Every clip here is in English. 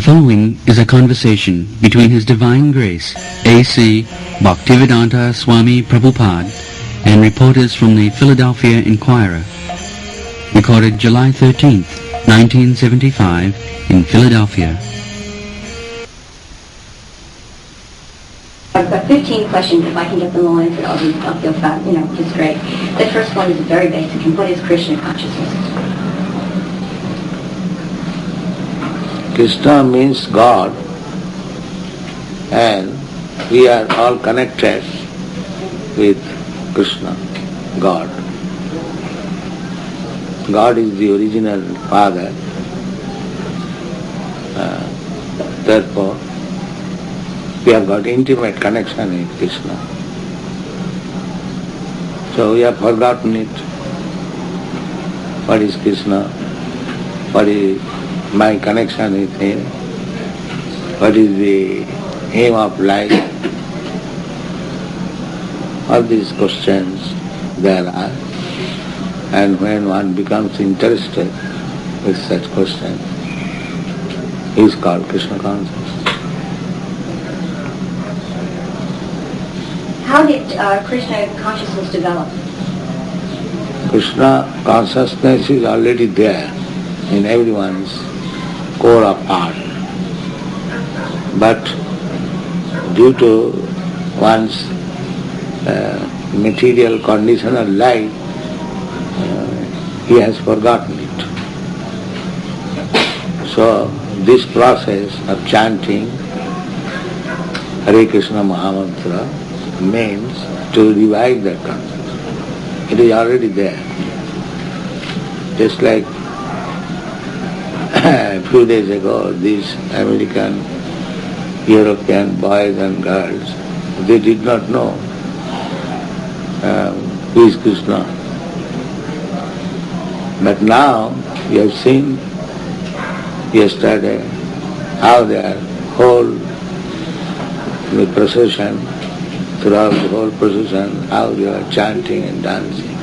The following is a conversation between His Divine Grace, A.C. Bhaktivedanta Swami Prabhupada, and reporters from the Philadelphia Inquirer. Recorded July 13th, 1975, in Philadelphia. I've got 15 questions. If I can get them all answered, I'll feel fat, just great. The first one is very basic. And what is Krishna consciousness? Krishna means God, and we are all connected with Krishna, God. God is the original Father. Therefore, we have got intimate connection with Krishna. So we have forgotten it. What is Krishna? What is my connection with Him? What is the aim of life? All these questions there are. And when one becomes interested with such questions, he is called Krishna consciousness. How did Krishna consciousness develop? Krishna consciousness is already there in everyone's core of heart. But due to one's material condition of life, he has forgotten it. So this process of chanting Hare Krishna Mahamantra means to revive that consciousness. It is already there. Just like a few days ago, these American, European boys and girls, they did not know who is Krishna. But now, you have seen yesterday how their whole the procession, throughout the whole procession, how they are chanting and dancing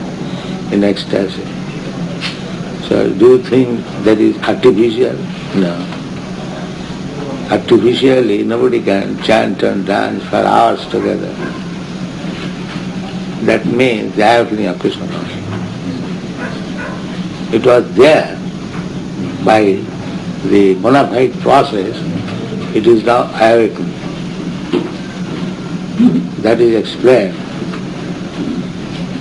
in ecstasy. So do you think that is artificial? No. Artificially, nobody can chant and dance for hours together. That means the awakening of Krishna consciousness. It was there by the bona fide process, it is now awakened. That is explained.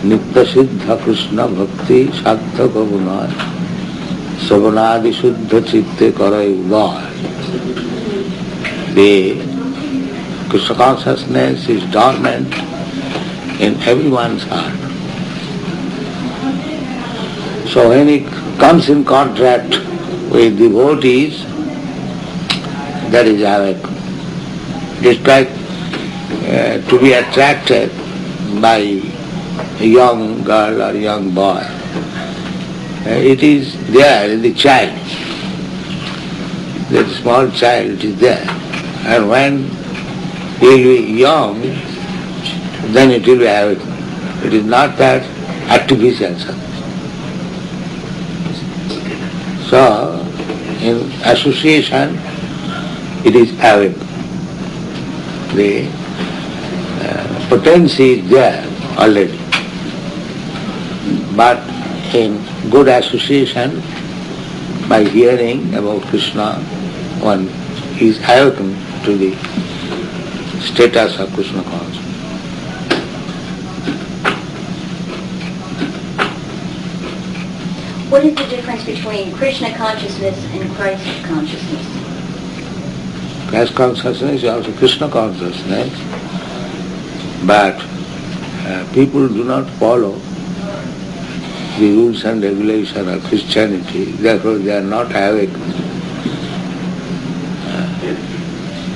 Nitya Siddha Krishna Bhakti Sattva Guna Savanadi Shuddha Chitte Karai Udaya. The Krishna consciousness is dormant in everyone's heart. So when it comes in contact with devotees, that is awakened. It's like to be attracted by a young girl or young boy. It is there in the child. That small child is there. And when he will be young, then it will be awakened. It is not that artificial something. So, in association, it is awakened. The potency is there already. But in good association, by hearing about Krishna, one is awakened to the status of Krishna consciousness. What is the difference between Krishna consciousness and Christ consciousness? Christ consciousness is also Krishna consciousness, but people do not follow the rules and regulations of Christianity, therefore they are not awakened.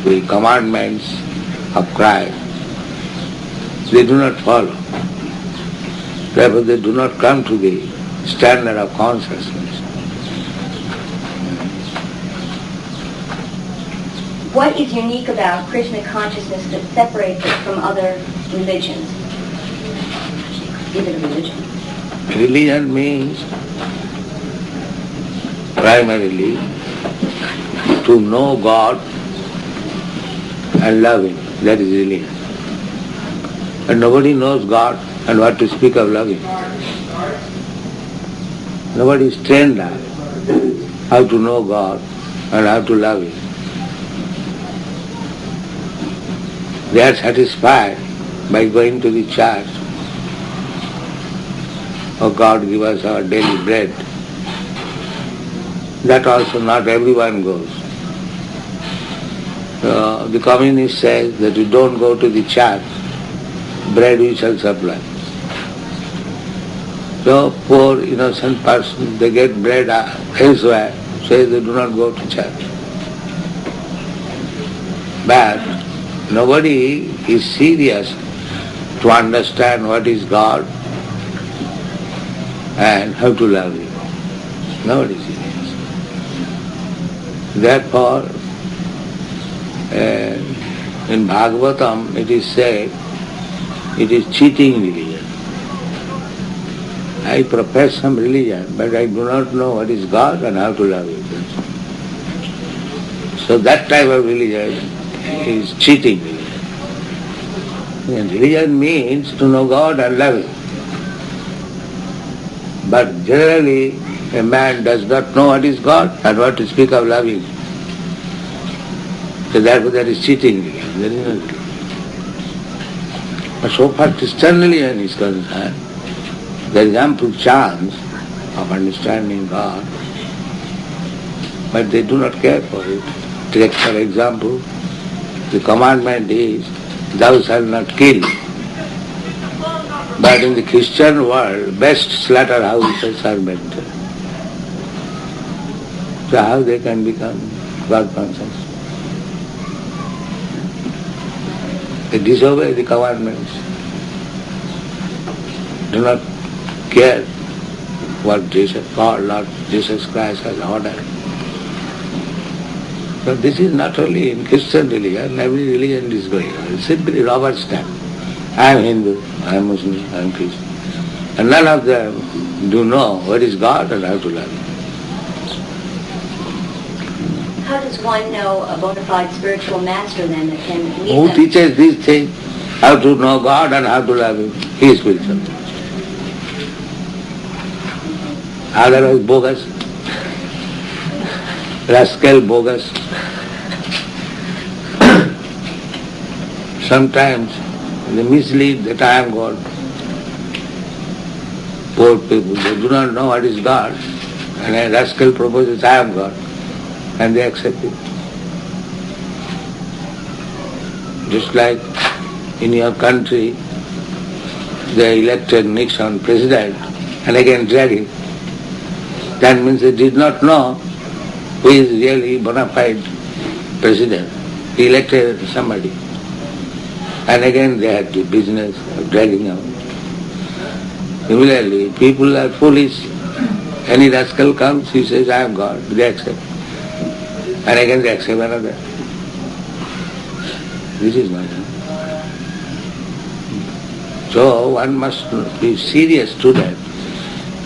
The commandments of Christ, they do not follow. Therefore they do not come to the standard of consciousness. What is unique about Krishna consciousness that separates it from other religions? Is it a religion? Religion means primarily to know God and love Him. That is religion. And nobody knows God, and what to speak of loving. Nobody is trained up how to know God and how to love Him. They are satisfied by going to the church. Oh God, give us our daily bread. That also not everyone goes. The communist says that you don't go to the church, bread we shall supply. So poor innocent person, they get bread elsewhere, says they do not go to church. But nobody is serious to understand what is God and how to love Him. Nobody is serious. Therefore, in Bhagavatam it is said, it is cheating religion. I profess some religion, but I do not know what is God and how to love Him. So that type of religion is cheating religion. And religion means to know God and love Him. But generally, a man does not know what is God and what to speak of loving. So therefore that is cheating religion. There is no religion. But so far Christian religion is concerned, there is ample chance of understanding God, but they do not care for it. Take for example, the commandment is, thou shalt not kill. But in the Christian world, best slaughterhouses are maintained. So how they can become God conscious? They disobey the commandments. Do not care what God, Lord Jesus Christ has ordered. So this is not only in Christian religion, every religion is going on. It's simply rubber stamp. I am Hindu, I am Muslim, I am Christian. And none of them do know what is God and how to love Him. How does one know a bona fide spiritual master then that can lead Who them? teaches these things? How to know God and how to love Him? He is spiritual. Otherwise bogus. Rascal bogus. Sometimes they mislead that I am God. Poor people, they do not know what is God. And a rascal proposes, I am God. And they accept it. Just like in your country, they elected Nixon president and again drag him. That means they did not know who is really bona fide president. He elected somebody. And again they had the business of dragging him. Similarly, people are foolish. Any rascal comes, he says, I am God. They accept. And again they accept another. This is my life. So one must be serious student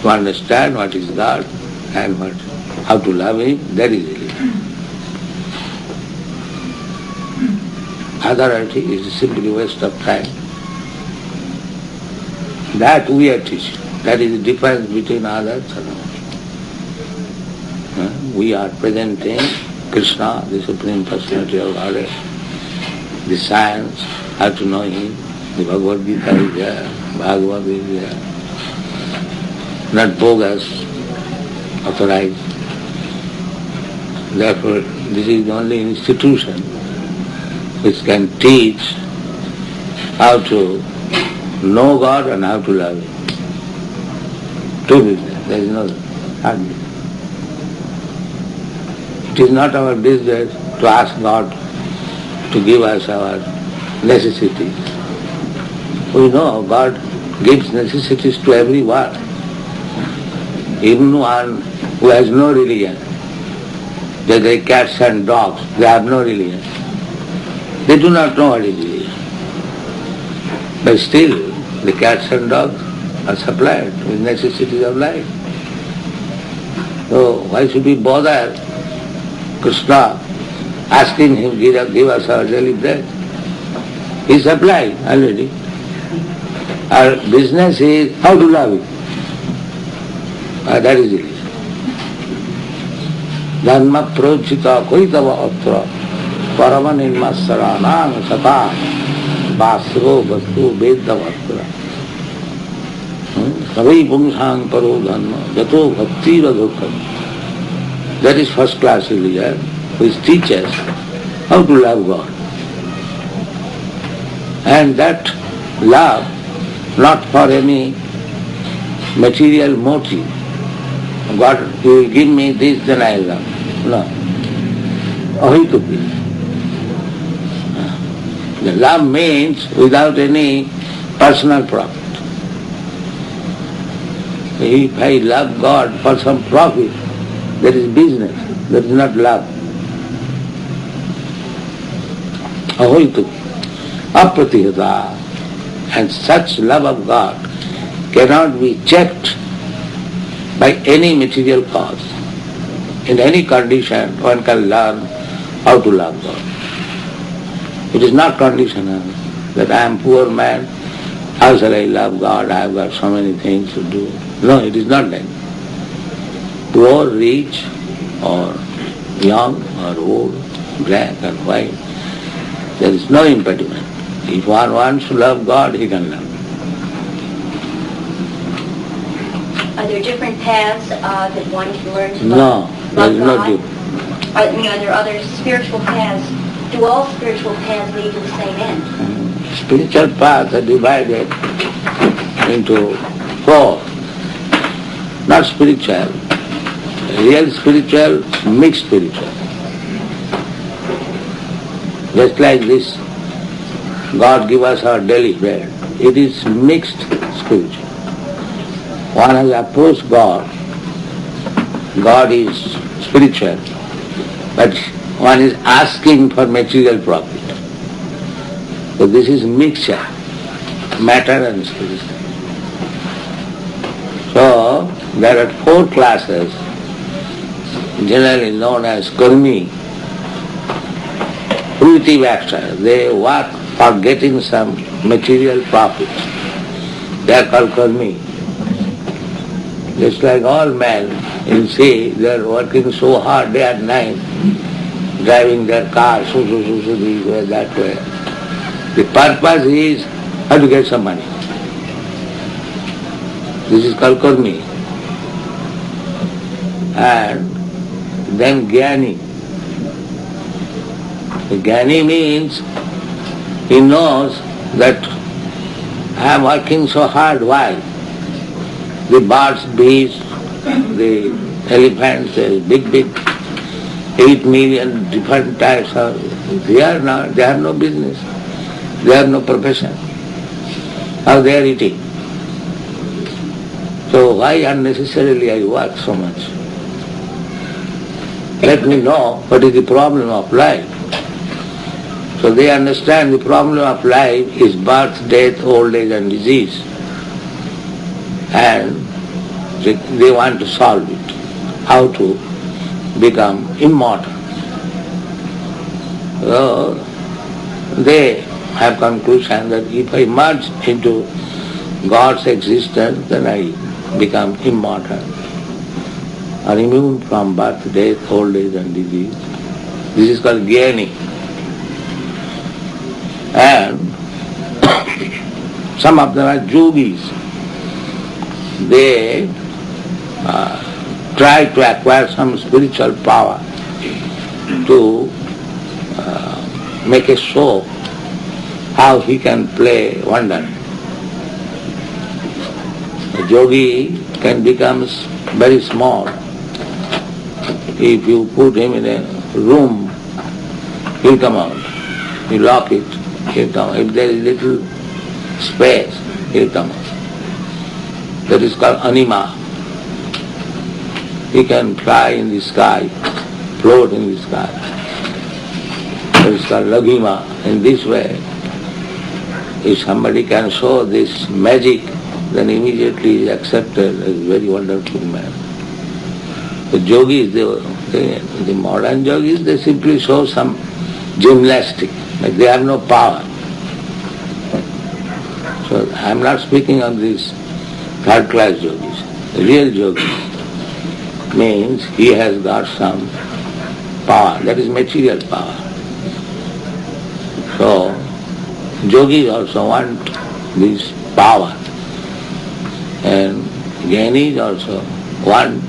to understand what is God and how to love Him. That is religion. Authority is simply waste of time. That we are teaching. That is the difference between others and us. We are presenting Krishna, the Supreme Personality of Godhead, the science, how to know Him, the Bhagavad Gita is there, Bhagavad is there, not bogus, authorized. Therefore, this is the only institution which can teach how to know God and how to love Him. Two business, there is no hardly. It is not our business to ask God to give us our necessities. We know God gives necessities to everyone. Even one who has no religion, they are cats and dogs, they have no religion. They do not know what is religion. But still, the cats and dogs are supplied with necessities of life. So why should we bother Krishna asking him, give us our daily bread. He supplied already. Our business is how to love it. That is it. Dharma prochita koitava atra parama nirmasaranang sata vasro vastu vedavatra savai pumsang paro dharma jato bhakti radhokam. That is first class religion, which teaches how to love God. And that love not for any material motive. God, you will give me this, then I will love. No. Ahitupi. The love means without any personal profit. If I love God for some profit, that is business, that is not love. Ahitupi. Apratihata. And such love of God cannot be checked by any material cause. In any condition, one can learn how to love God. It is not conditional that I am poor man, how shall I love God? I have got so many things to do. No, it is not that. Poor, rich, or young, or old, black or white, there is no impediment. If one wants to love God, he can love. Are there different paths that one can learn to No, love there is no God? difference. Are there other spiritual paths? Do all spiritual paths lead to the same end? Spiritual paths are divided into four. Not spiritual, real spiritual, mixed spiritual. Just like this, God give us our daily bread. It is mixed spiritual. One has approached God. God is spiritual, but one is asking for material profit. So this is mixture, matter and spiritual. So there are four classes, generally known as karmi, fruitive actors. They work for getting some material profit. They are called karmi. Just like all men, you see, they are working so hard day and night, driving their car, so this way, that way. The purpose is how to get some money. This is called karmi. And then jnani. The jnani means he knows that I am working so hard. Why? The birds, bees, the elephants, the big 8 million different types of, they have no business. They have no profession. How they are eating. So why unnecessarily I work so much? Let me know what is the problem of life. So they understand the problem of life is birth, death, old age and disease. And they want to solve it. How to become immortal. So they have conclusion that if I merge into God's existence, then I become immortal, or immune from birth, death, old age and disease. This is called jnani. And some of them are yogis. They try to acquire some spiritual power to make a show how he can play wonder. A yogi can become very small. If you put him in a room, he'll come out. You lock it, he'll come out. If there is little space, he'll come out. That is called anima. He can fly in the sky, float in the sky. That is called laghima. In this way, if somebody can show this magic, then immediately is accepted as a very wonderful man. The yogis, the modern yogis, they simply show some gymnastics, like they have no power. So I am not speaking of these third-class yogis. The real yogi means he has got some power, that is material power. So yogis also want this power, and jnanis also want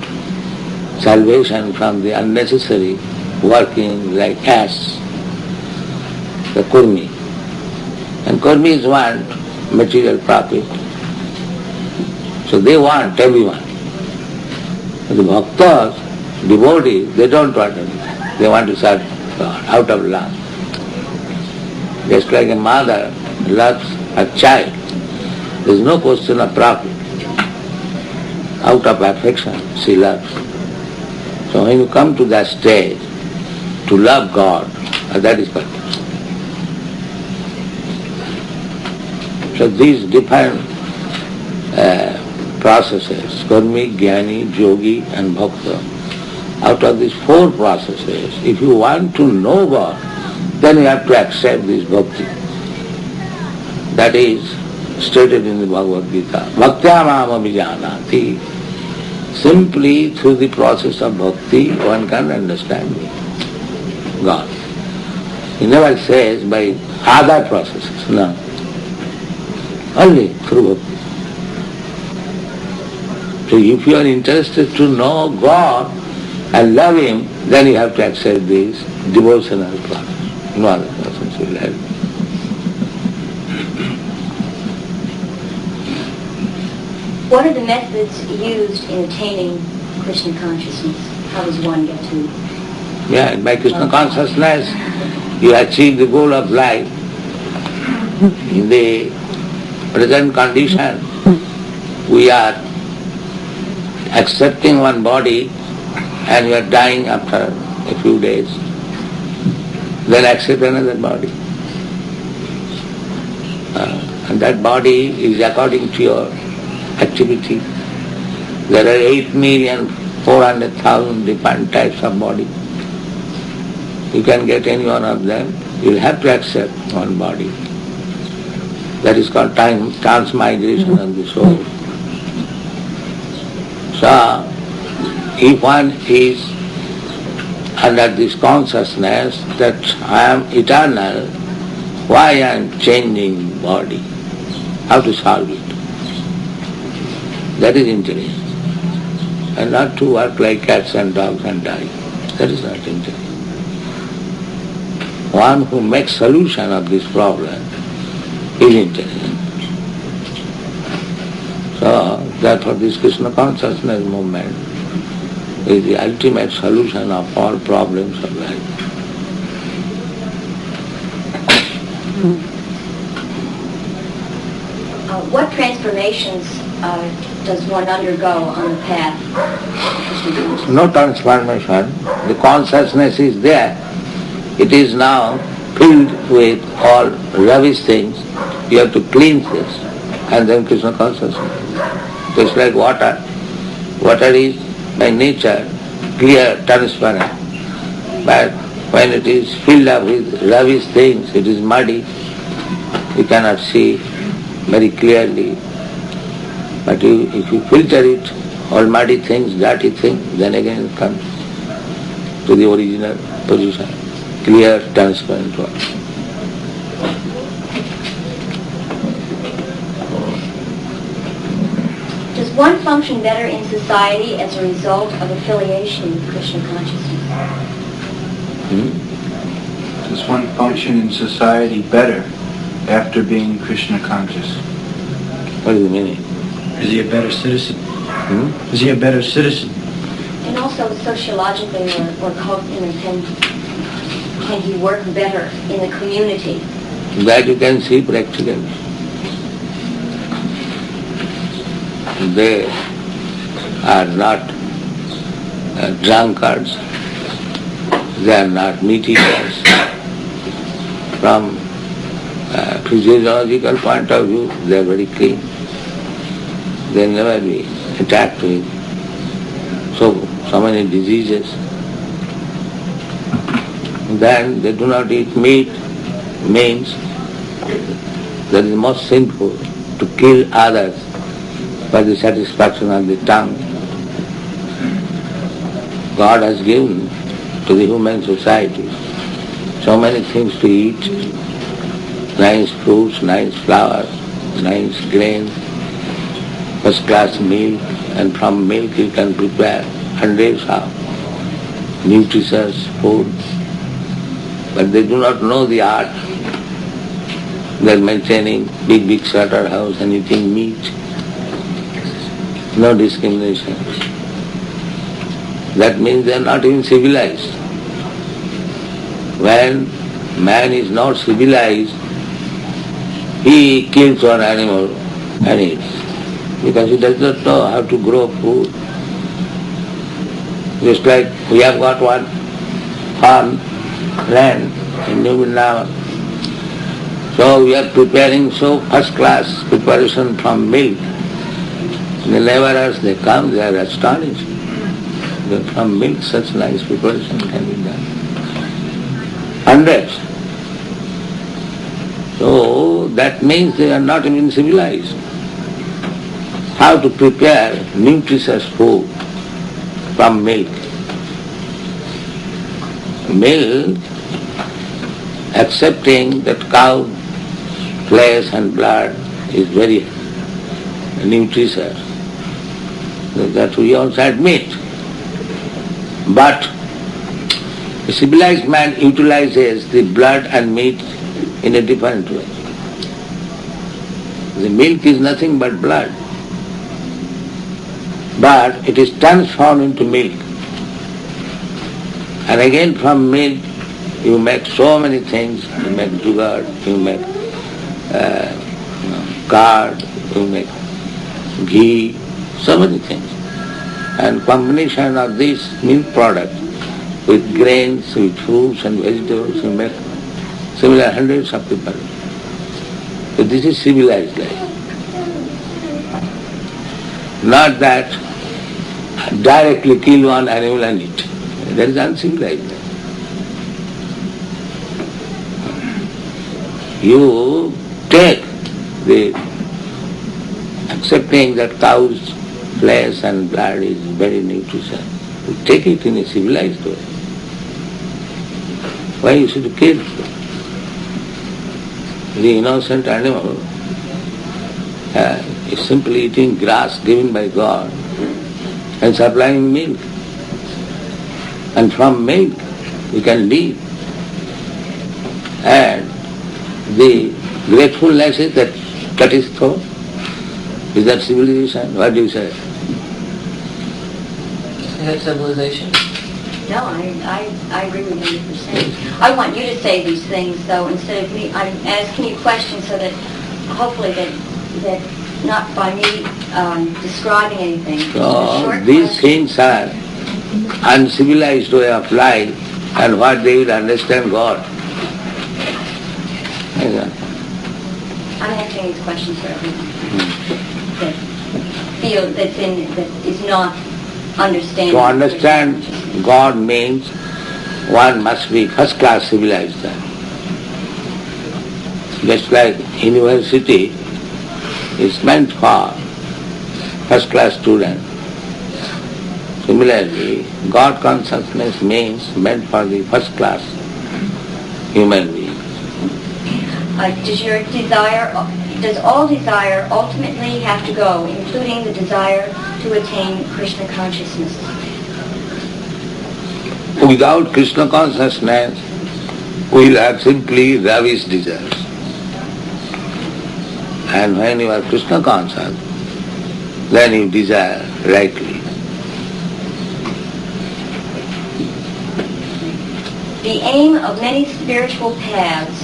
salvation from the unnecessary working like ass, the kurmi. And kurmis want material profit. So they want everyone. But the bhaktas, devotees, they don't want anything. They want to serve God out of love. Just like a mother loves her child, there is no question of profit. Out of affection, she loves. So when you come to that stage, to love God, that is perfect. So these different processes, karmi, jnani, yogi and bhakta, out of these four processes, if you want to know God, then you have to accept this bhakti. That is stated in the Bhagavad Gita. Bhaktya mama vijanati. Simply through the process of bhakti, one can understand God. He never says by other processes, no. Only through bhakti. So if you are interested to know God and love Him, then you have to accept this devotional process. No other process will help. What are the methods used in attaining Krishna consciousness? How does one get to? Yeah, by Krishna consciousness, you achieve the goal of life. In the present condition, we are accepting one body and we are dying after a few days. Then accept another body. And that body is according to your activity. There are 8,400,000 different types of body. You can get any one of them. You will have to accept one body. That is called transmigration of the soul. So, if one is under this consciousness that I am eternal, why I am changing body? How to solve it? That is intelligence. And not to work like cats and dogs and die. That is not intelligence. One who makes solution of this problem is intelligent. So, therefore this Krishna consciousness movement is the ultimate solution of all problems of life. What transformations does one undergo on the path? No transformation. The consciousness is there. It is now filled with all rubbish things. You have to cleanse this and then Krishna consciousness. Just like water. Water is by nature clear, transparent. But when it is filled up with rubbish things, it is muddy. You cannot see very clearly. But if you filter it, all muddy things, dirty things, then again it comes to the original position. Clear, transparent water. Does one function better in society as a result of affiliation with Krishna consciousness? Does one function in society better after being Krishna conscious? What is the meaning? Is he a better citizen? Is he a better citizen? And also sociologically or can he work better in the community? That you can see practically. They are not drunkards, they are not meat eaters. From a physiological point of view, they are very clean. They will never be attacked with so so many diseases. Then they do not eat meat, means that is most sinful to kill others for the satisfaction of the tongue. God has given to the human society so many things to eat, nice fruits, nice flowers, nice grain, first class milk, and from milk you can prepare hundreds of nutritious food. But they do not know the art. They are maintaining big slaughterhouse and eating meat. No discrimination. That means they are not even civilized. When man is not civilized, he kills one animal and eats, because he does not know how to grow food. Just like we have got one farm land in New Vrindavan. So we are preparing so first class preparation from milk. The laborers, they come, they are astonished. That from milk such nice preparation can be done. Hundreds. So that means they are not even civilized. How to prepare nutritious food from milk. Milk, accepting that cow flesh and blood is very nutritious, that we also admit. But the civilized man utilizes the blood and meat in a different way. The milk is nothing but blood, but it is transformed into milk. And again from milk you make so many things. You make sugar, you make curd, you make ghee, so many things. And combination of this milk product with grains, with fruits and vegetables, you make similar hundreds of people. So this is civilized life. Not that directly kill one animal and eat. That is uncivilized life. You take the accepting that cow's flesh and blood is very nutritious. You take it in a civilized way. Why you should kill the innocent animal? Is simply eating grass given by God and supplying milk. And from milk we can live. And the gratefulness is that is so. Is that civilization? What do you say? Is that civilization? No, I agree with you 100%. I want you to say these things, though, instead of me. I'm asking you questions so that hopefully that not by me describing anything. So these things are uncivilized way of life, and what they will understand God. I'm answering these questions for everyone that feel that is not understanding. To understand God means one must be first class civilized. Just like university is meant for first class students. Similarly, God consciousness means meant for the first class human being. Does all desire ultimately have to go, including the desire to attain Krishna consciousness? Without Krishna consciousness, we will have simply ravished desires. And when you are Krishna conscious, then you desire rightly. The aim of many spiritual paths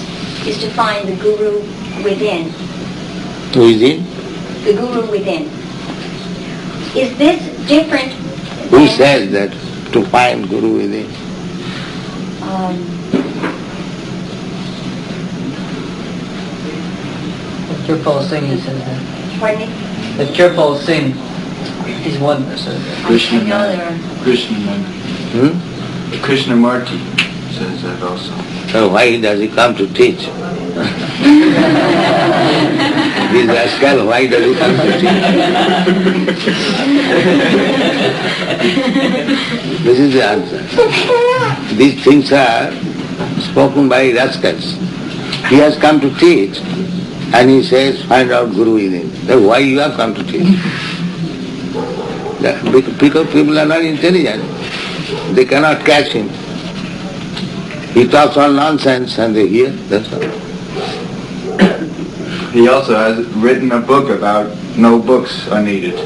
is to find the Guru within. Within? The Guru within. Is this different? Who says that to find Guru within? Kirpal Singh says that. Pardon me? The Kirpal Singh is one that says that. I know there are Krishnamurti says that also. So why does he come to teach? This rascal, why does he come to teach? This is the answer. These things are spoken by rascals. He has come to teach and he says, find out Guru within. Then why you have come to teach? Because people are not intelligent. They cannot catch him. He talks all nonsense and they hear, that's all. He also has written a book about no books are needed.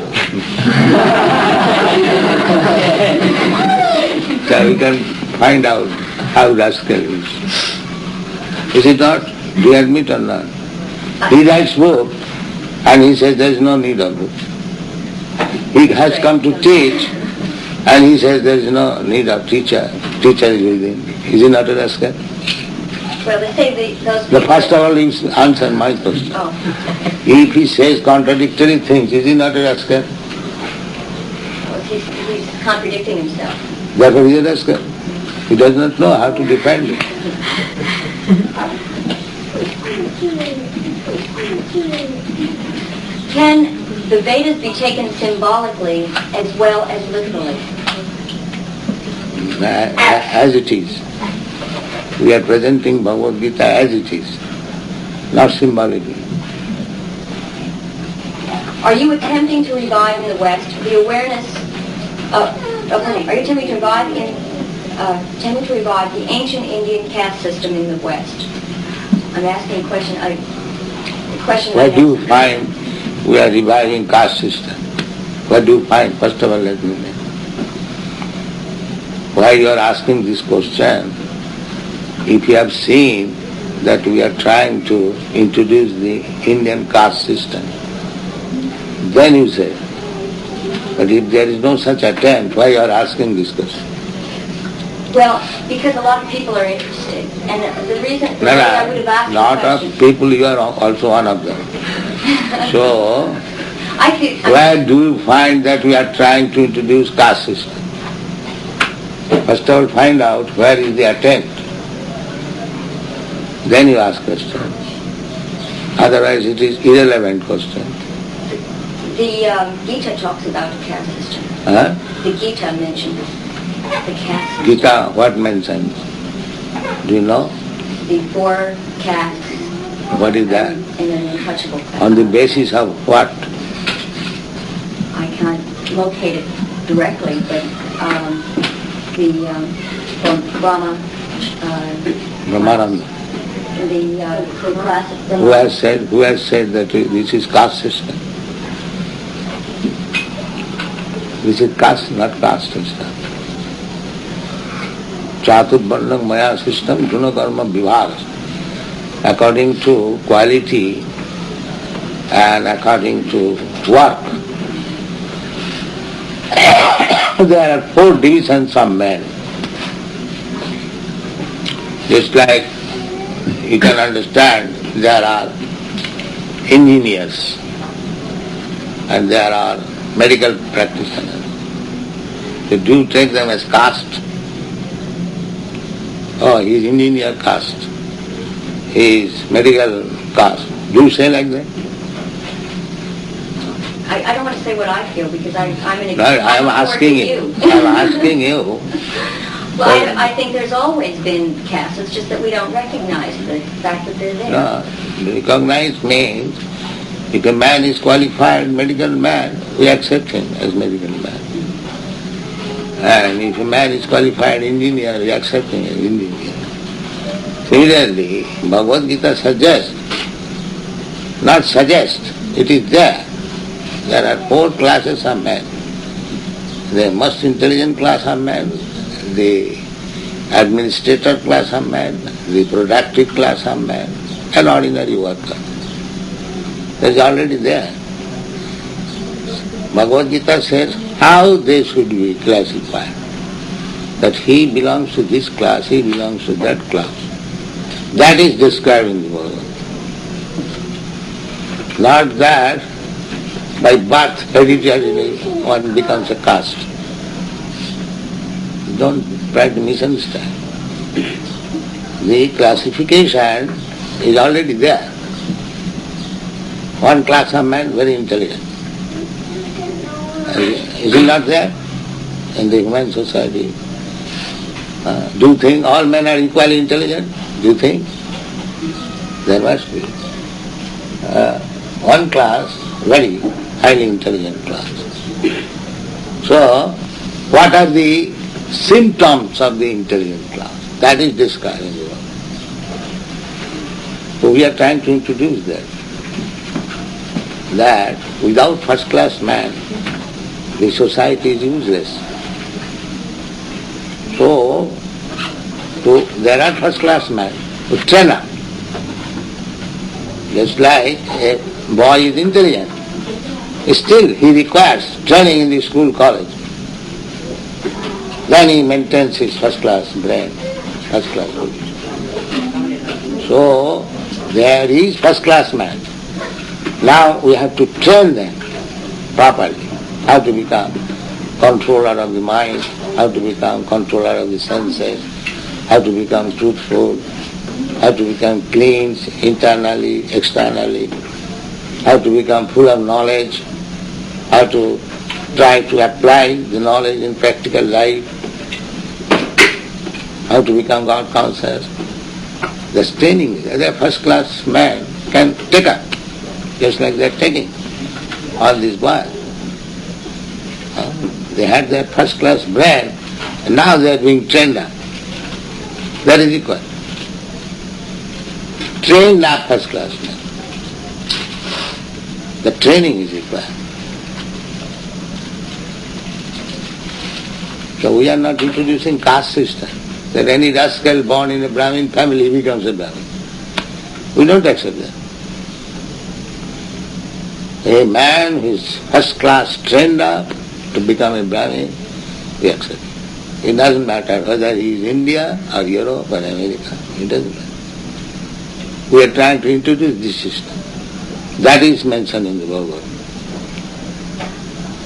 So we can find out how rascal is. Is it not? Do you admit or not? He writes book and he says there is no need of book. He has come to teach and he says there is no need of teacher. Teacher is within. Is he not a rascal? Well, they say those The first of all, he answer my question. Oh. If he says contradictory things, is he not a rascal? Well, he's contradicting himself. Therefore he is a rascal. He does not know how to defend it. Can the Vedas be taken symbolically as well as literally? As it is. We are presenting Bhagavad Gita as it is, not symbolically. Are you attempting to revive in the West the awareness of, are you attempting to revive the ancient Indian caste system in the West? I'm asking a question. Where do you find we are reviving caste system? Where do you find? First of all, let me know. Why you are asking this question? If you have seen that we are trying to introduce the Indian caste system, then you say. But if there is no such attempt, why you are asking this question? Well, because a lot of people are interested. And the reason I would have asked the lot question, of people, you are also one of them. So, where do you find that we are trying to introduce caste system? First of all, find out where is the attempt. Then you ask questions. Otherwise it is irrelevant question. The Gita talks about a caste system. Huh? The Gita mentions the caste system. Gita, what mentions? Do you know? The 4 castes. What is that? And an untouchable caste. On the basis of what? I can't locate it directly, but from Brahma, Brahmananda. the class of Who has said that this is caste system? This is caste, not caste system. Chaturvarnam maya system, guna karma vibhaga. According to quality and according to work. There are 4 divisions of men. Just like you can understand, there are engineers and there are medical practitioners. So do you take them as caste? Oh, he is engineer caste. He is medical caste. Do you say like that? I don't want to say what I feel because I'm an No, I am asking you. I am asking you. Well, I think there's always been castes. It's just that we don't recognize the fact that they're there. No, recognize means if a man is qualified medical man, we accept him as medical man. And if a man is qualified engineer, we accept him as engineer. Similarly, Bhagavad Gita suggests, not suggest, it is there. There are 4 classes of men. The most intelligent class of men, the administrator class of man, the productive class of man, an ordinary worker. That is already there. Bhagavad Gita says how they should be classified. That he belongs to this class, he belongs to that class. That is described in the Bhagavad Gita. Not that by birth, hereditary, one becomes a caste. don't try to misunderstand. The classification is already there. One class of men very intelligent. Is it not there in the human society? Do you think all men are equally intelligent? Do you think? There must be. One class, very highly intelligent class. So, what are the symptoms of the intelligent class? That is described in the world. So we are trying to introduce that without first class man, the society is useless. So, there are first class men who train up. Just like a boy is intelligent, still he requires training in the school, college. Then he maintains his first class brain, first class position. So, there is first class man. Now we have to train them properly, how to become controller of the mind, how to become controller of the senses, how to become truthful, how to become clean internally, externally, how to become full of knowledge, how to try to apply the knowledge in practical life, how to become God conscious. The training, the first class man can take up, just like they are taking all these boys. They had their first class brain, and now they are being trained up. That is equal. Trained up first class man. The training is equal. So we are not introducing caste system, that any rascal born in a Brahmin family becomes a Brahmin. We don't accept that. A man who is first class trained up to become a Brahmin, we accept it. It doesn't matter whether he is India or Europe or America. It doesn't matter. We are trying to introduce this system. That is mentioned in the Bhagavad.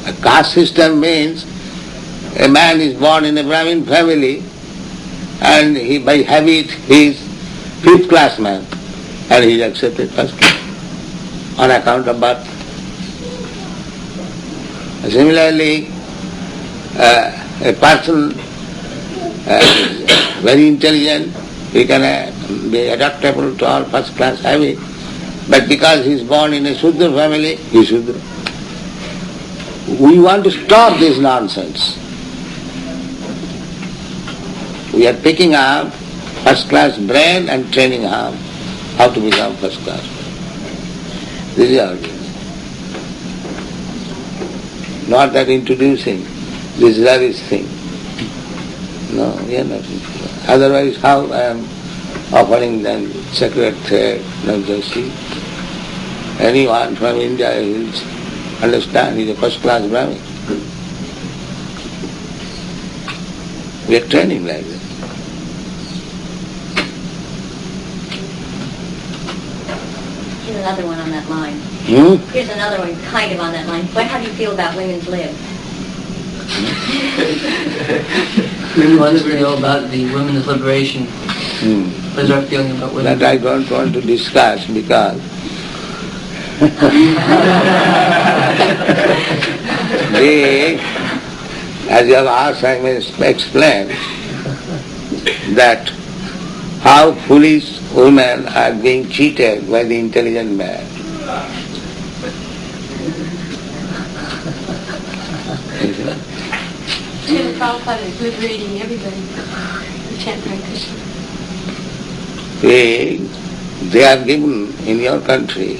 A caste system means a man is born in a Brahmin family and he by habit he is fifth class man and he is accepted first class on account of birth. Similarly, a person very intelligent, he can be adaptable to all first class habits, but because he is born in a Shudra family, he is Shudra. We want to stop this nonsense. We are picking up first class brain and training up how to become first class. This is our business. Not that introducing this rubbish thing. No, we are not introducing. Otherwise, how I am offering them sacred thread, not just see. Anyone from India will understand he is a first class Brahmin. We are training like that. Here's another one on that line. Hmm? Here's another one kind of on that line. How do you feel about women's lib? Maybe wants to know about the women's liberation. What is our feeling about women? That I don't want to discuss because as you have asked, I may explain that how foolish women are being cheated by the intelligent man. Srila Prabhupada is liberating everybody who chant Hare Krishna. They have given in your country,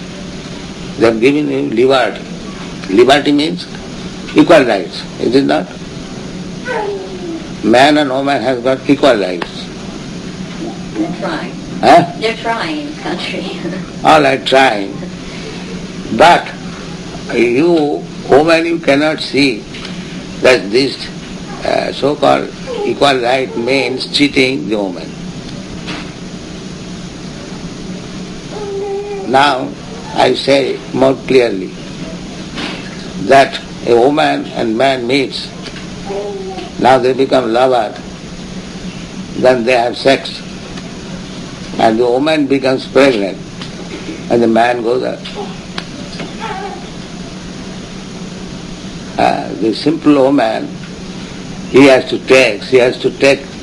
they have given you liberty. Liberty means equal rights, is it not? Man and woman has got equal rights. They're trying. Huh? They're trying in this country. All are trying. But you, woman, you cannot see that this so-called equal right means cheating the woman. Now, I say more clearly that a woman and man meets Now they become lovers. Then they have sex. And the woman becomes pregnant. And the man goes out. The simple woman, she has to take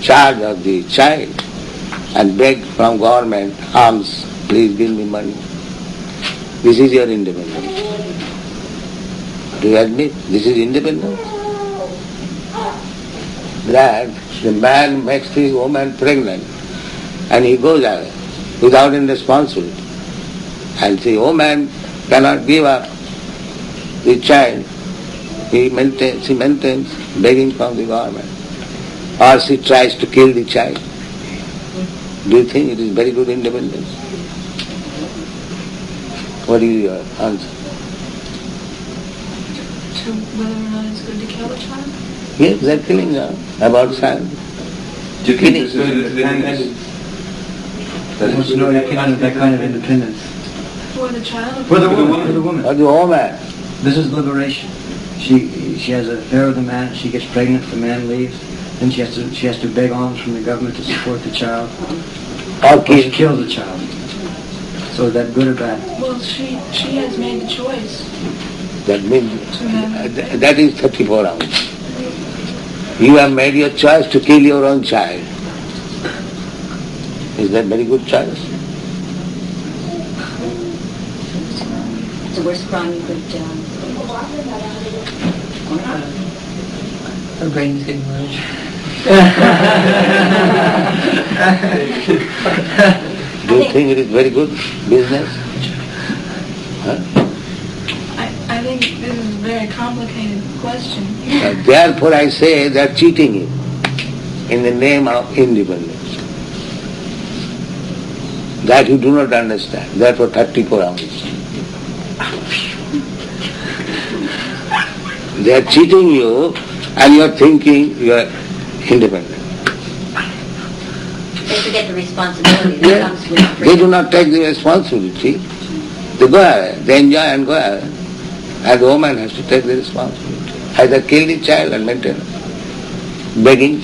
charge of the child and beg from government, alms, please give me money. This is your independence. Do you admit this is independence? That the man makes the woman pregnant and he goes away without any responsibility. And the woman cannot give up the child. She maintains begging from the government. Or she tries to kill the child. Do you think it is very good independence? What is your answer? So whether or not it's good to kill a child? Yes, they are killing now. About child. Do you think this is independence? That kind of independence. For the child? For the woman. Or the woman. This is liberation. She has an affair with the man. She gets pregnant. The man leaves. Then she has to beg alms from the government to support the child. Or she kills the child. So is that good or bad? Well, she has made the choice. That means that is 34 hours. You have made your choice to kill your own child. Is that very good choice? It's the worst crime you could Her brain is getting large. Do you think it is very good business? Huh? I think this is a very complicated question. Therefore I say they are cheating you in the name of independence. That you do not understand. Therefore 34 hours. They are cheating you and you are thinking you are independent. They forget the responsibility that comes with freedom. They do not take the responsibility. They go away. They enjoy and go away. And the woman has to take the responsibility. Either kill the child and maintain it. Begging.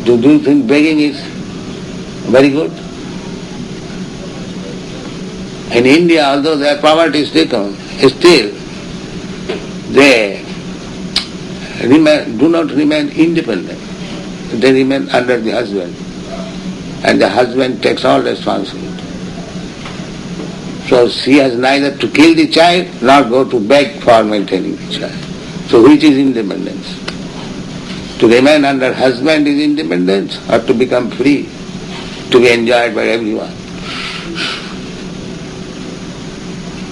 Do you think begging is very good? In India, although their poverty is taken, still they do not remain independent. They remain under the husband. And the husband takes all responsibility. So she has neither to kill the child nor go to beg for maintaining the child. So which is independence? To remain under husband is independence or to become free, to be enjoyed by everyone?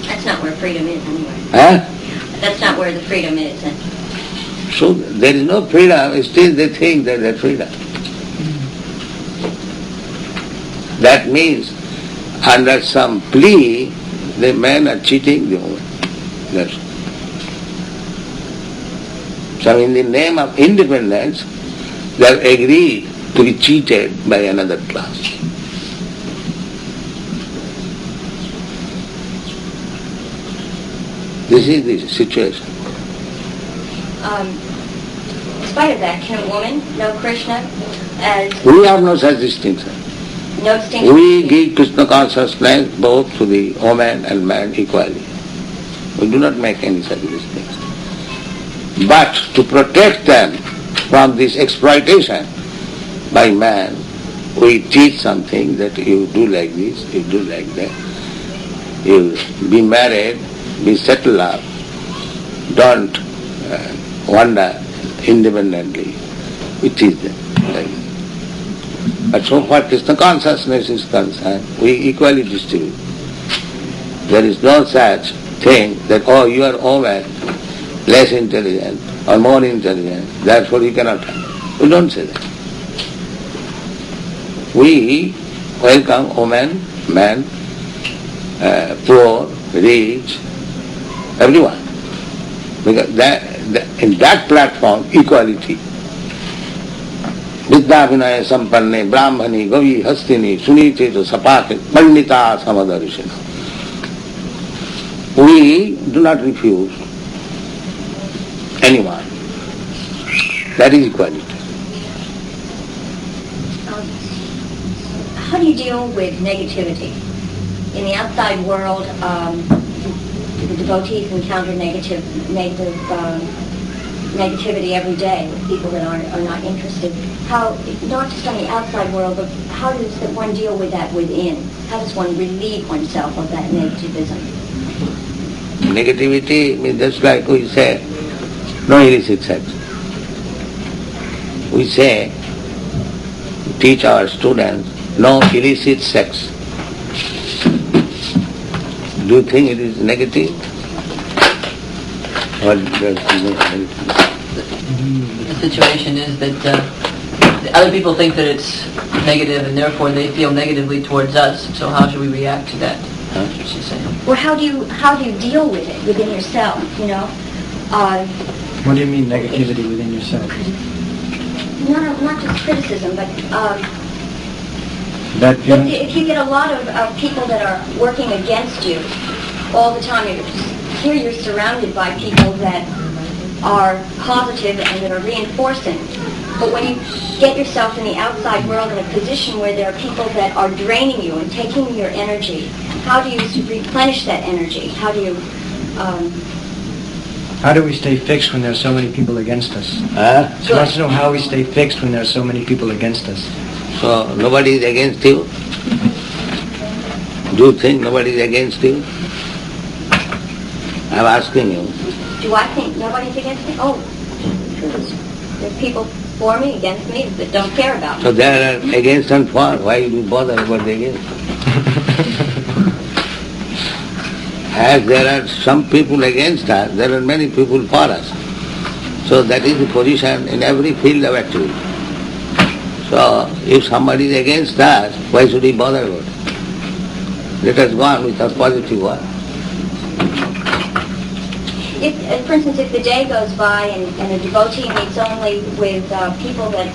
That's not where freedom is anyway. Huh? That's not where the freedom is. So there is no freedom, still they think that there is freedom. That means under some plea, the men are cheating the woman. That's all. So in the name of independence, they have agreed to be cheated by another class. This is the situation. In spite of that, can a woman know Krishna as We have no such distinction. no distinction? We give Krishna consciousness both to the woman and man equally. We do not make any such distinction. But to protect them from this exploitation by man, we teach something that you do like this, you do like that. You be married, be settled up, don't wander independently. We teach them like that. But so far Krishna consciousness is concerned, we equally distribute. There is no such thing that, oh, you are woman, less intelligent or more intelligent, therefore you cannot have. We don't say that. We welcome woman, man, poor, rich, everyone. Because in that platform, equality. Vidya vinaya sampanne, brahmani, gavi, hastini, sunite, sapake, pandita, samadarishina. We do not refuse anyone. That is equality. How do you deal with negativity? In the outside world, the devotees encounter negativity every day with people that are not interested. How, not just on the outside world, but how does one deal with that within? How does one relieve oneself of that negativism? Negativity means just like we say, no illicit sex. We say, teach our students, no illicit sex. Do you think it is negative? Or does it negative? The situation is that other people think that it's negative and therefore they feel negatively towards us. So how should we react to that? That's what she's saying. Well, how do you deal with it within yourself? You know. What do you mean negativity within yourself? Not just criticism, but if you get a lot of people that are working against you all the time, here you're surrounded by people that are positive and that are reinforcing. But when you get yourself in the outside world in a position where there are people that are draining you and taking your energy, how do you replenish that energy? How do you... How do we stay fixed when there are so many people against us? She wants to know how we stay fixed when there are so many people against us. So nobody is against you? Do you think nobody is against you? I'm asking you. Do I think nobody's against me? Oh, there's people for me, against me, that don't care about me. So they are against and for. Why do you bother about the against? As there are some people against us, there are many people for us. So that is the position in every field of activity. So if somebody is against us, why should we bother about it? Let us go on with our positive work. For instance, if the day goes by and a devotee meets only with people that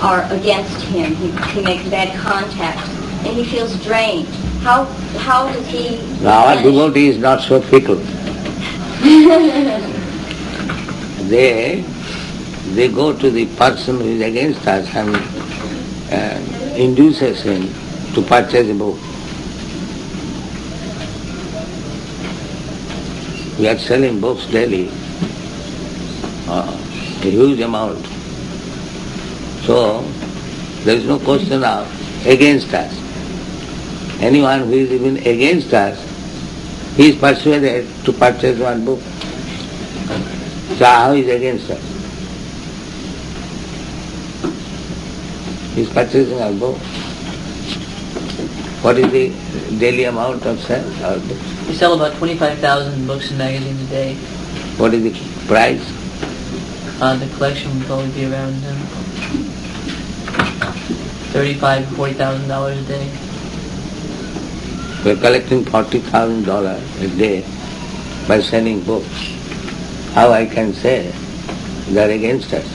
are against him, he makes bad contacts, and he feels drained, how does he... Now our devotee is not so fickle. They go to the person who is against us and induces him to purchase a book. We are selling books daily, a huge amount. So there is no question of against us. Anyone who is even against us, he is persuaded to purchase one book. So how is against us? He is purchasing our book. What is the daily amount of sales of our books? We sell about 25,000 books and magazines a day. What is the price? The collection would probably be around $35,000 to $40,000 a day. We are collecting $40,000 a day by selling books. How I can say they are against us?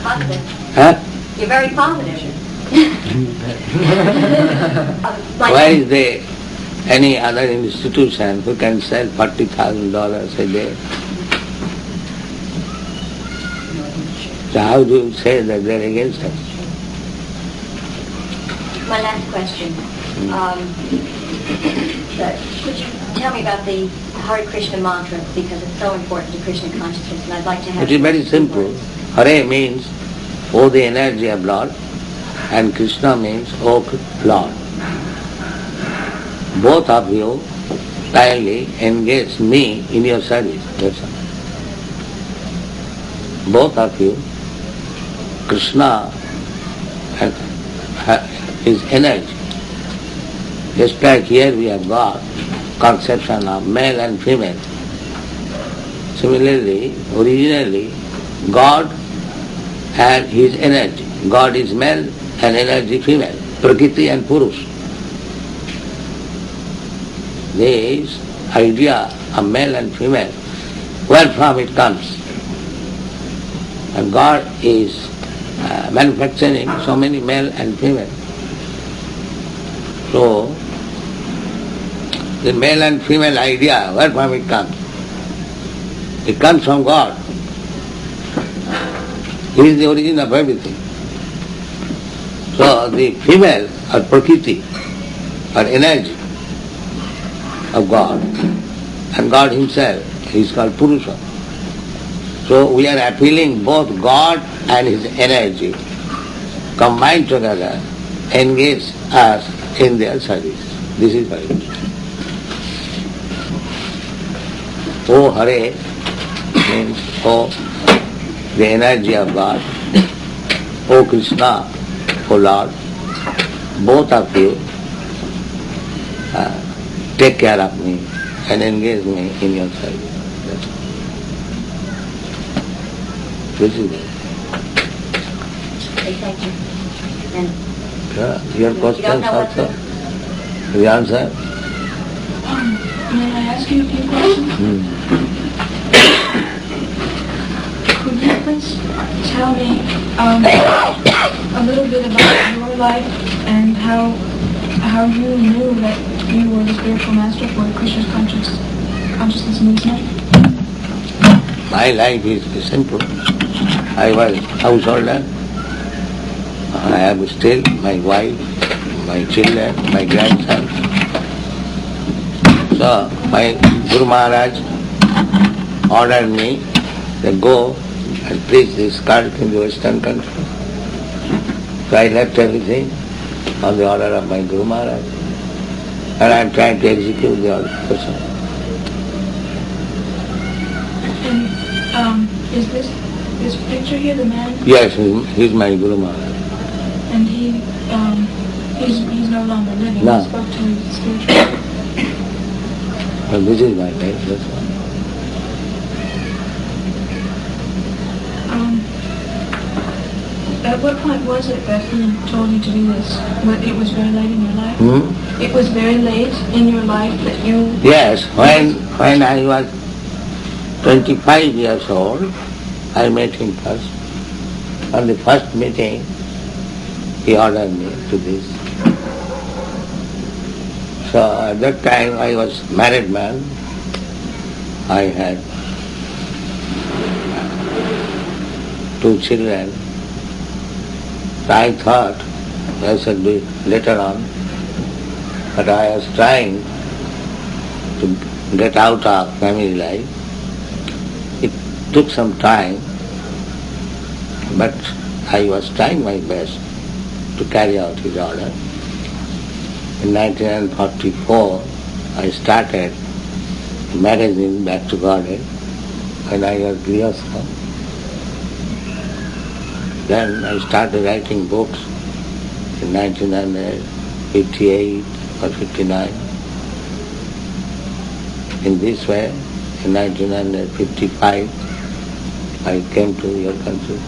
Positive. Huh? You're very positive. Why is there any other institution who can sell $40,000 a day? So how do you say that they are against us? My last question. Could you tell me about the Hare Krishna mantra, because it's so important to Krishna consciousness, and I'd like to have... It is very simple. Hare means, oh the energy of Lord, and Krishna means, oh Lord. Both of you kindly engage me in your service. That's all. Both of you, Krishna and his energy. Just like here we have got conception of male and female. Similarly, originally, God and his energy. God is male and energy female, Prakriti and Purush. This idea of male and female, where from it comes? And God is manufacturing so many male and female. So, the male and female idea, where from it comes? It comes from God. He is the origin of everything. So the female or prakriti or energy of God, and God himself, he is called Purusha. So we are appealing both God and his energy combined together, engage us in their service. This is very good. O Hare means O, the energy of God. O Krishna, O Lord, both of you take care of me and engage me in your service. This is it. Okay, thank you. And Your questions also? The answer? May I ask you a few questions? Could you please tell me a little bit about your life and how you knew that you were the spiritual master for Krishna's consciousness movement? My life is simple. I was householder. I have still my wife, my children, my grandson. So my Guru Maharaj ordered me to go and preach this cult in the Western country. So I left everything on the order of my Guru Maharaj. And I am trying to execute the order. And is this picture here the man? Yes, he's my Guru Maharaj. And he's no longer living. No. He spoke to his spiritual. Well, this is my life, that's all. At what point was it that he told you to do this? It was very late in your life? It was very late in your life that you... Yes, when I was 25 years old, I met him first. On the first meeting, he ordered me to this. So at that time I was married man. I had 2 children. So I thought I should do it later on, but I was trying to get out of family life. It took some time, but I was trying my best to carry out his order. In 1944, I started a magazine, Back to Godhead, when I was Grihastha. Then I started writing books in 1958 or 59. In this way, in 1955, I came to your country.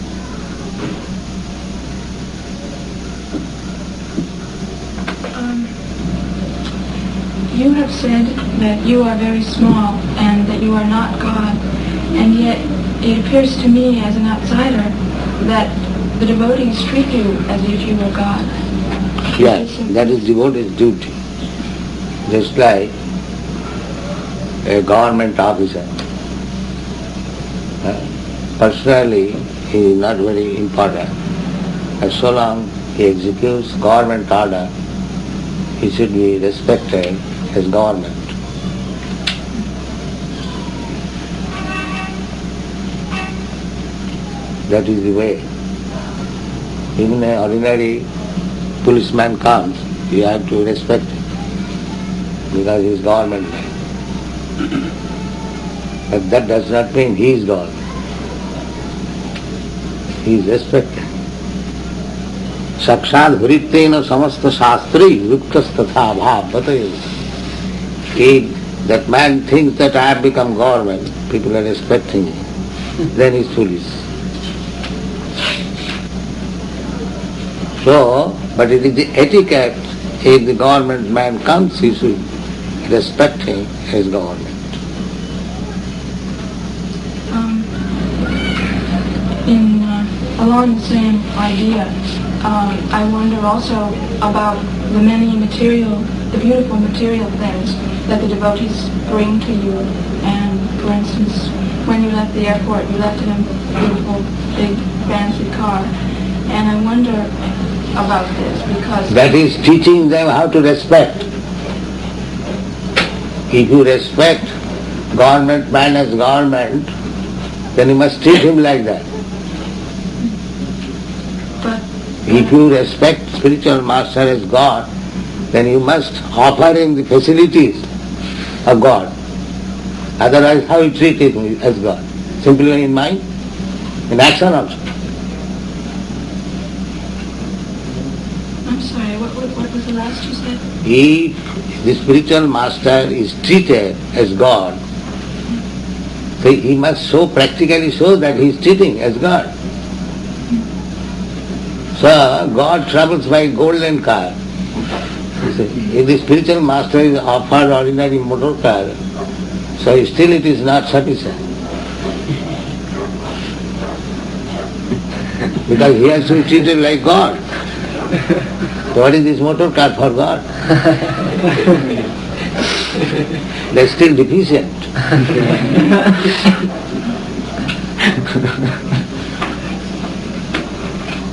You have said that you are very small and that you are not God, and yet it appears to me as an outsider that the devotees treat you as if you were God. Yes, that is devotee's duty. Just like a government officer. Personally, he is not very important. But so long he executes government order, he should be respected as government. That is the way. Even an ordinary policeman comes, you have to respect him because he is government man. But that does not mean he is government. He is respected. Sakshat vrittena samasta shastri yuktas tatha bhav batayo. If that man thinks that I have become government, people are respecting me, then he is foolish. So, but it is the etiquette, if the government man comes, he should respect him as government. Along the same idea, I wonder also about the the beautiful material things that the devotees bring to you. And for instance, when you left the airport, you left him a beautiful big fancy car. And I wonder about this because... That is teaching them how to respect. If you respect government man as government, then you must treat him like that. But if you respect spiritual master as God, then you must offer him the facilities of God. Otherwise, how you treat him as God? Simply in mind, in action also. I'm sorry, what was the last you said? If the spiritual master is treated as God, so he must practically show that he is treating as God. So God travels by golden car. If the spiritual master is offered ordinary motor car, so still it is not sufficient. Because he has to be treated like God. So what is this motor car for God? They are still deficient.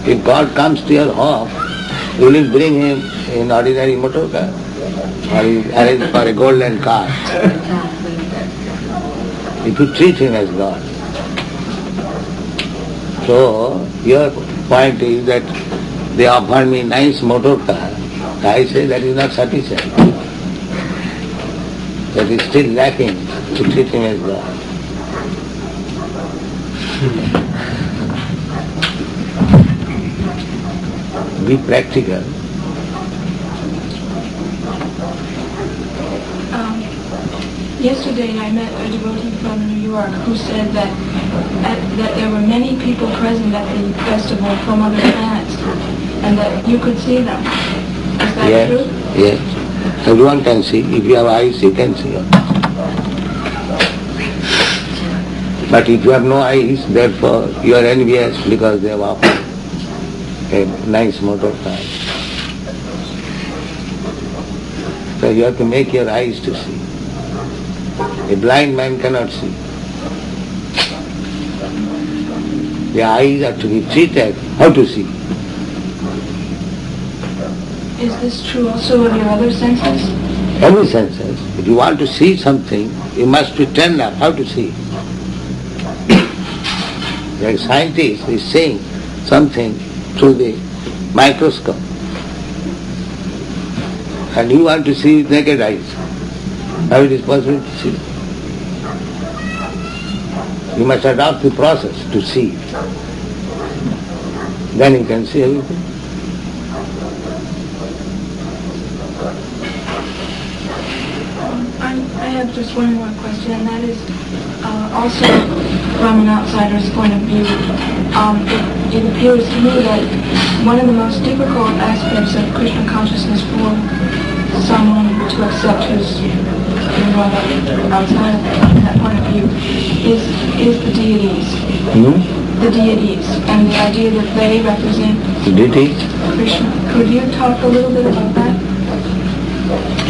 If God comes to your home, you will bring him in ordinary motor car or you arrange for a golden car. If you treat him as God. So your point is that they offered me nice motor car. I say that is not sufficient. That is still lacking to treat him as God. Be practical. Yesterday I met a devotee from New York who said that there were many people present at the festival from other planets and that you could see them. Is that true? Yes. Everyone can see. If you have eyes, you can see. But if you have no eyes, therefore you are envious because they have offered a nice motor car. So you have to make your eyes to see. A blind man cannot see. The eyes are to be treated how to see. Is this true also of your other senses? Any senses. If you want to see something, you must be trained up how to see. Like scientist is seeing something through the microscope. And you want to see with naked eyes. How it is possible to see? You must adopt the process to see. Then you can see everything. I have just one more question, and that is also from an outsider's point of view. It appears to me that one of the most difficult aspects of Krishna consciousness for someone to accept who's outside of that point of view is the deities. The deities and the idea that they represent Krishna. Could you talk a little bit about that?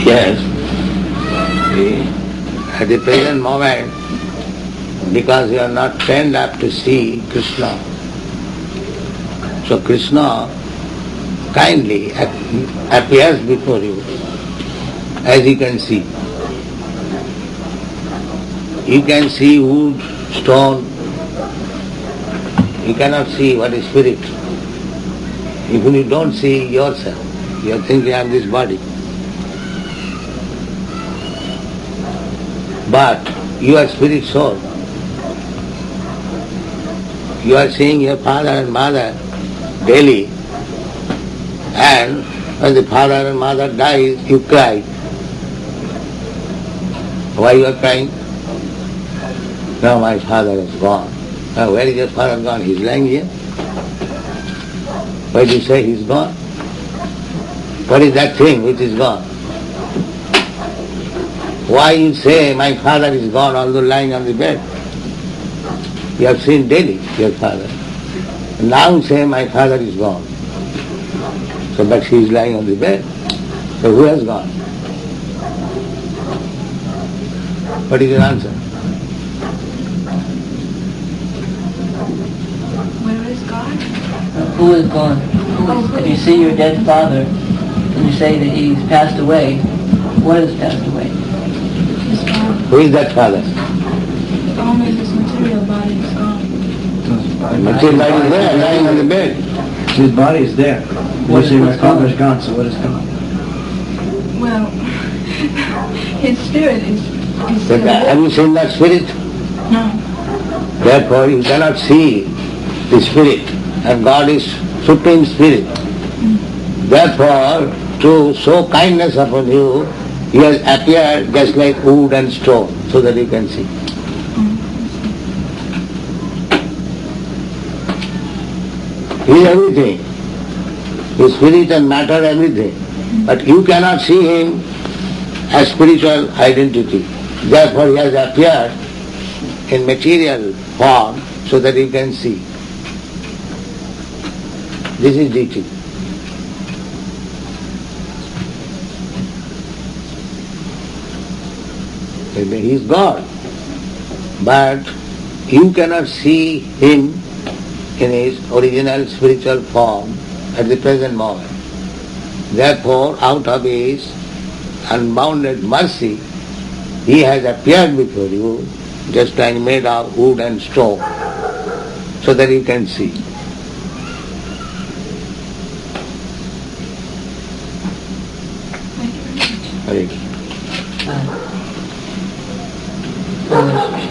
Yes. At the present moment, because you are not trained up to see Krishna, so Krishna kindly appears before you as you can see. You can see wood, stone. You cannot see what is spirit. Even you don't see yourself, you are thinking I am this body. But you are spirit soul. You are seeing your father and mother daily, and when the father and mother dies, you cry. Why you are crying? Now my father is gone. Now where is your father gone? He is lying here. Why do you say he is gone? What is that thing which is gone? Why you say my father is gone although lying on the bed? You have seen daily your father. Now say my father is gone. So but he is lying on the bed. So who has gone? What is your answer? gone? Who is gone? If you see your dead father and you say that he's passed away, what has passed away? His body. Who is that father? Only his material body is gone. Material body is there, lying on the bed. His body is there. You say my father's gone, so what is gone? Well, his spirit is But still have you seen that spirit? No. Therefore you cannot see the spirit, and God is Supreme Spirit. Therefore, to show kindness upon you, He has appeared just like wood and stone, so that you can see. He is everything. He is spirit and matter, everything. But you cannot see Him as spiritual identity. Therefore He has appeared in material form so that you can see. This is deity. He is God. But you cannot see Him in His original spiritual form at the present moment. Therefore, out of His unbounded mercy, He has appeared before you just like made of wood and stone, so that you can see. Hare Krishna.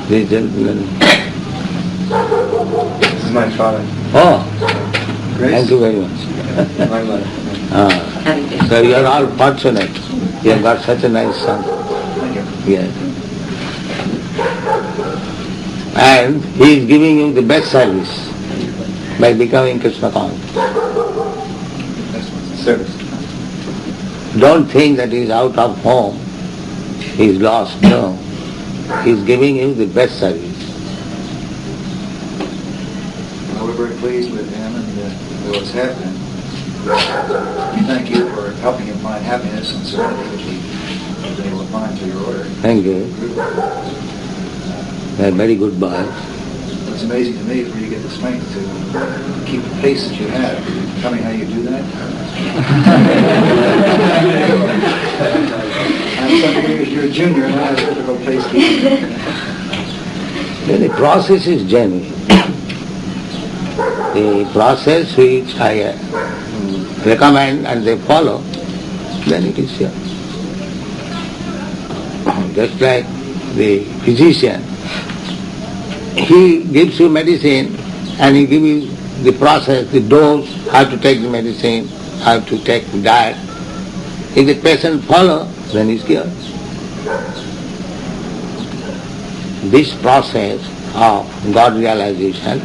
These gentlemen. This is my father. Oh, Grace? thank you very much. My mother. So you are all fortunate. You have got such a nice son. Thank you. Yes. And he is giving you the best service by becoming Krishna conscious. That's service. Don't think that he is out of home, he is lost. No. He is giving you the best service. Well, we're very pleased with him and what's happening. Thank you for helping him find happiness and serenity, which he was able to find through your order. Thank you. They are very good boys. It's amazing to me where you get the strength to keep the pace that you have. Tell me how you do that. I'm 7 years you're a junior and I have a difficult pace keeping. The process is genuine. The process which I recommend and they follow, then it is here. Just like the physician, he gives you medicine and he gives you the process, the dose, how to take the medicine, how to take the diet. If the patient follows, then he is cured. This process of God realization